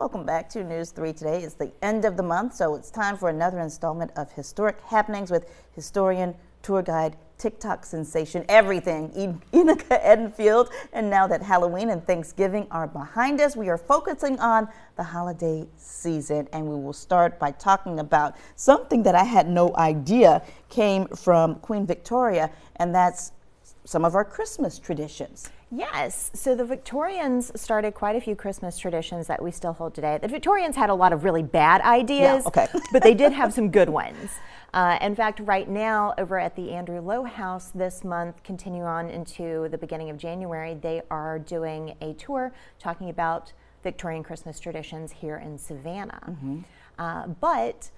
Welcome back to News 3 today. It's the end of the month, so it's time for another installment of Historic Happenings with historian, tour guide, TikTok sensation, everything, Enocha Edenfield. And now that Halloween and Thanksgiving are behind us, we are focusing on the holiday season, and we will start by talking about something that I had no idea came from Queen Victoria, and that's some of our Christmas traditions. Yes, so the Victorians started quite a few Christmas traditions that we still hold today. The Victorians had a lot of really bad ideas, but they did have some good ones. In fact, right now over at the Andrew Lowe House this month, continue on into the beginning of January, they are doing a tour talking about Victorian Christmas traditions here in Savannah. But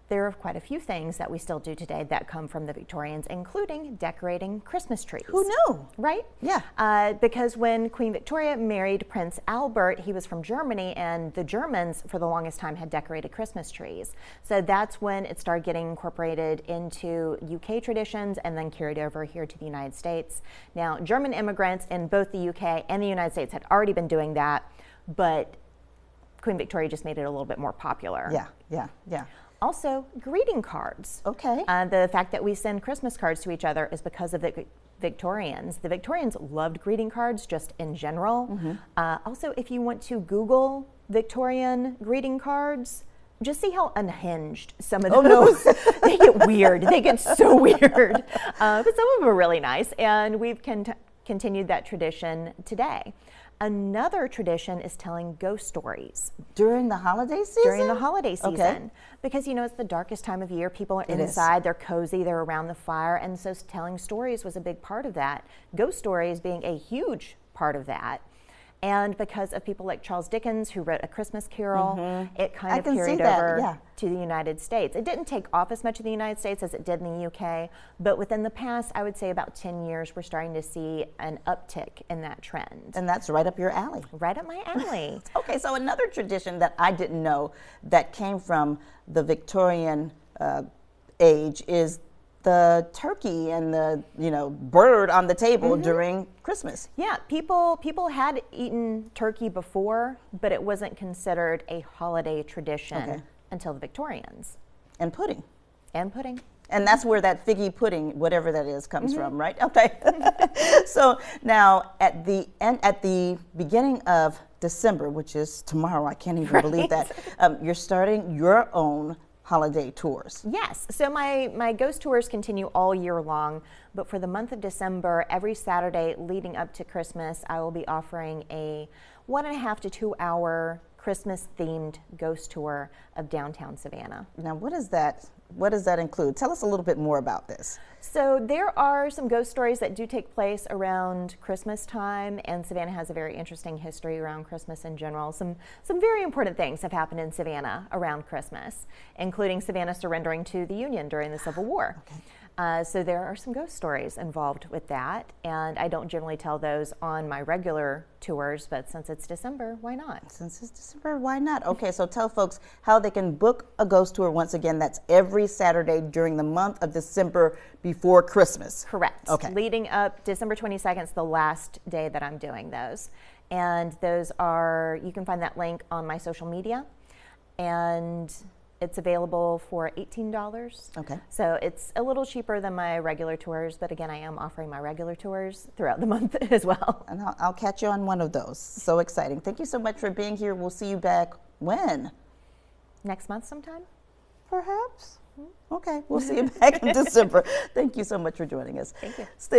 there are quite a few things that we still do today that come from the Victorians, including decorating Christmas trees. Who knew? Right? Yeah. Because when Queen Victoria married Prince Albert, he was from Germany, and the Germans for the longest time had decorated Christmas trees. So that's when it started getting incorporated into UK traditions and then carried over here to the United States. Now, German immigrants in both the UK and the United States had already been doing that, but Queen Victoria just made it a little bit more popular. Yeah. Also, greeting cards. Okay. The fact that we send Christmas cards to each other is because of the Victorians. The Victorians loved greeting cards just in general. Also, if you want to Google Victorian greeting cards, just see how unhinged some of those. They get weird. They get so weird. But some of them are really nice, and we've continued that tradition today. Another tradition is telling ghost stories. During the holiday season? During the holiday season. Because, you know, it's the darkest time of year. People are inside, they're cozy, they're around the fire, and so telling stories was a big part of that. Ghost stories being a huge part of that. And because of people like Charles Dickens, who wrote A Christmas Carol, it kind of carried over to the United States. It didn't take off as much in the United States as it did in the UK, but within the past, I would say about 10 years, we're starting to see an uptick in that trend. And that's right up your alley. Right up my alley. Okay, so another tradition that I didn't know that came from the Victorian age is the turkey and the bird on the table during Christmas. Yeah, people had eaten turkey before, but it wasn't considered a holiday tradition until the Victorians. And pudding. And pudding. And that's where that figgy pudding, whatever that is, comes from, right? Okay. So now at the beginning of December, which is tomorrow, I can't even believe that, you're starting your own holiday tours. Yes, so my ghost tours continue all year long, but for the month of December, every Saturday leading up to Christmas, I will be offering a 1.5 to 2 hour Christmas themed ghost tour of downtown Savannah. Now what does that include? Tell us a little bit more about this. So there are some ghost stories that do take place around Christmas time, and Savannah has a very interesting history around Christmas in general. Some very important things have happened in Savannah around Christmas, including Savannah surrendering to the Union during the Civil War. So there are some ghost stories involved with that, and I don't generally tell those on my regular tours, but since it's December, why not? Since it's December, why not? Okay, so tell folks how they can book a ghost tour. Once again, that's every Saturday during the month of December before Christmas. Correct. Okay. Leading up, December 22nd is the last day that I'm doing those. And those are, you can find that link on my social media, and it's available for $18. Okay. So it's a little cheaper than my regular tours, but again, I am offering my regular tours throughout the month as well. And I'll catch you on one of those. So exciting. Thank you so much for being here. We'll see you back when? Next month sometime? Perhaps. Okay, we'll see you back in December. Thank you so much for joining us. Thank you.